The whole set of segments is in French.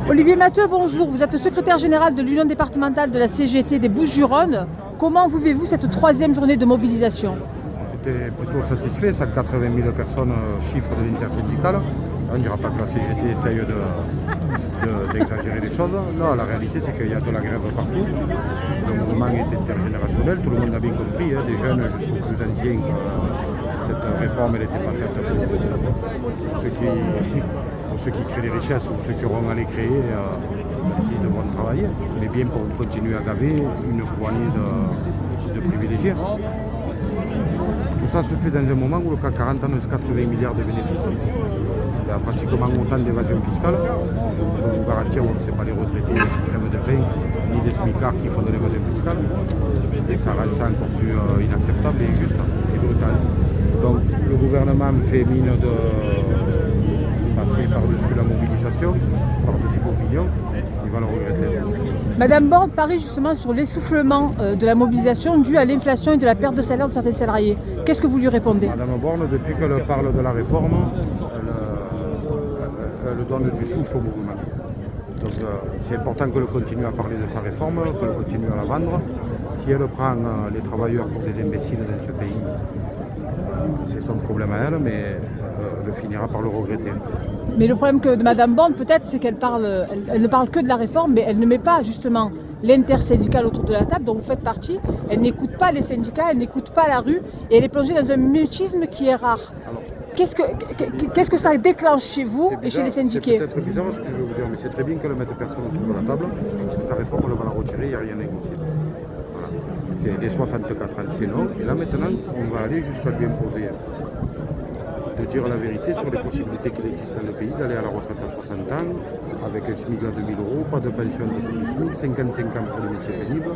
Olivier Matteux, bonjour. Vous êtes secrétaire général de l'Union départementale de la CGT des Bouches-du-Rhône. Comment vivez-vous cette troisième journée de mobilisation? J'étais plutôt satisfait, 180 000 personnes, chiffre de l'intersyndicale. On ne dira pas que la CGT essaye d'exagérer les choses. Non, la réalité c'est qu'il y a de la grève partout. Le mouvement est intergénérationnel, tout le monde a bien compris, des jeunes jusqu'aux plus anciens, que cette réforme n'était pas faite pour ceux qui créent les richesses ou ceux qui auront à les créer, qui devront travailler, mais bien pour continuer à gaver une poignée de privilégiés. Tout ça se fait dans un moment où le CAC 40 annonce 80 milliards de bénéfices. Il y a pratiquement autant d'évasion fiscale. Je peux vous garantir que ce n'est pas les retraités qui crèvent de faim, ni les smicards qui font de l'évasion fiscale. Et ça rend ça encore plus inacceptable et injuste et brutal. Donc le gouvernement fait mine de passer par-dessus la mobilisation, par-dessus l'opinion. Il va le regretter. Madame Borne parie justement sur l'essoufflement de la mobilisation due à l'inflation et de la perte de salaire de certains salariés. Qu'est-ce que vous lui répondez? Madame Borne, depuis qu'elle parle de la réforme, elle donne du souffle au mouvement. Donc c'est important qu'elle continue à parler de sa réforme, qu'elle continue à la vendre. Si elle prend les travailleurs pour des imbéciles dans ce pays, c'est son problème à elle, mais elle finira par le regretter. Mais le problème de Madame Borne, peut-être, c'est qu'elle elle ne parle que de la réforme, mais elle ne met pas justement l'intersyndicale autour de la table, dont vous faites partie. Elle n'écoute pas les syndicats, elle n'écoute pas la rue, et elle est plongée dans un mutisme qui est rare. Qu'est-ce que ça déclenche chez vous et chez les syndiqués? C'est peut-être bizarre ce que je vais vous dire, mais c'est très bien qu'elle ne mette personne autour de la table, parce que sa réforme, elle va la retirer, il n'y a rien à négocier. Voilà. C'est les 64 ans, c'est non. Et là maintenant, on va aller jusqu'à lui imposer de dire la vérité sur les possibilités qu'il existe dans le pays, d'aller à la retraite à 60 ans, avec un SMIC à 2000 €, pas de pension en dessous du SMIC, 55 ans pour les métiers pénibles,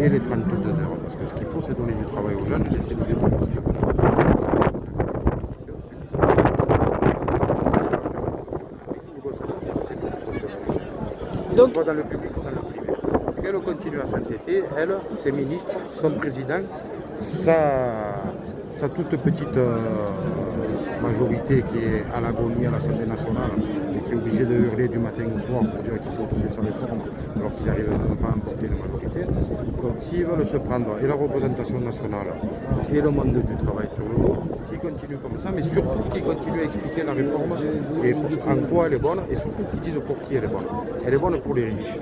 et les 32 heures. Parce que ce qu'il faut, c'est donner du travail aux jeunes et laisser les vieux tranquilles. Donc, soit dans le public ou dans le privé. Qu'elle continue à s'entêter, elle, ses ministres, son président, sa toute petite majorité qui est à l'agonie à l'Assemblée nationale et qui est obligée de hurler du matin au soir pour dire qu'il faut trouver sa réforme alors qu'ils n'arrivent même pas à emporter la majorité. Donc s'ils veulent se prendre et la représentation nationale et le monde du travail sur le dos, qui continue comme ça, mais surtout qui continue à expliquer la réforme et en quoi elle est bonne et surtout qui disent pour qui elle est bonne. Elle est bonne pour les riches.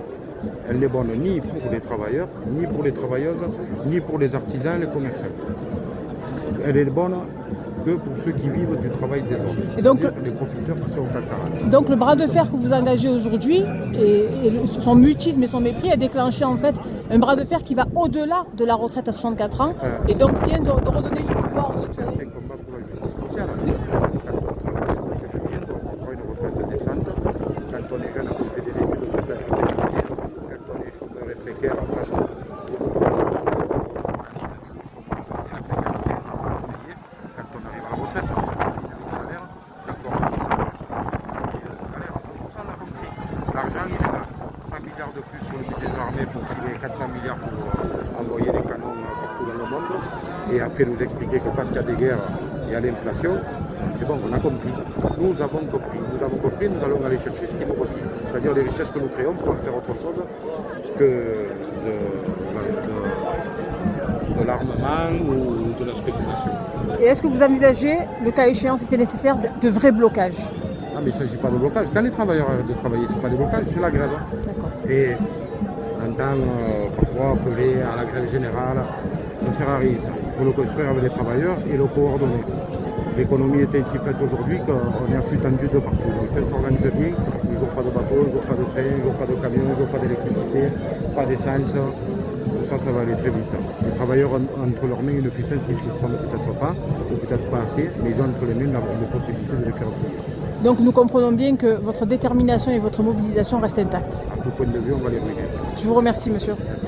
Elle n'est bonne ni pour les travailleurs, ni pour les travailleuses, ni pour les artisans, les commerçants. Elle est bonne que pour ceux qui vivent du travail des autres. Et donc les profiteurs qui sont au CAC 40. Donc le bras de fer que vous engagez aujourd'hui et son mutisme et son mépris a déclenché en fait un bras de fer qui va au-delà de la retraite à 64 ans et donc bien de redonner du pouvoir aux citoyens. C'est un combat pour la justice sociale. Quand on travaille, on prend une retraite décente. Quand on est jeune, on fait des études, on peut être pénalisé. Quand on est chômeur et précaire, presque. L'argent, il est là. 100 milliards de plus sur le budget de l'armée pour filer 400 milliards pour envoyer des canons partout dans le monde. Et après nous expliquer que parce qu'il y a des guerres, il y a l'inflation. C'est bon, on a compris. Nous avons compris. Nous allons aller chercher ce qui nous revient. C'est-à-dire les richesses que nous créons pour en faire autre chose que de l'armement ou de la spéculation. Et est-ce que vous envisagez, le cas échéant, si c'est nécessaire, de vrais blocages? Ah, mais il ne s'agit pas de blocage. Quand les travailleurs arrêtent de travailler, ce n'est pas des blocages, c'est la grève. D'accord. Et on entend parfois appeler à la grève générale, ça ne sert à rien. Il faut le construire avec les travailleurs et le coordonner. L'économie est ainsi faite aujourd'hui qu'on est à flux tendu de partout. Donc si elle s'organise bien, il n'y aura pas de bateau, il n'y aura pas de train, il n'y aura pas de camion, il n'y aura pas d'électricité, pas d'essence. Tout ça, ça va aller très vite. Les travailleurs ont entre leurs mains une puissance qui ne soupçonnent peut-être pas, ou peut-être pas assez, mais ils ont entre les mains la possibilité de les faire plier. Donc nous comprenons bien que votre détermination et votre mobilisation restent intactes. À tout point de vue, on va les ruiner. Je vous remercie, monsieur. Merci.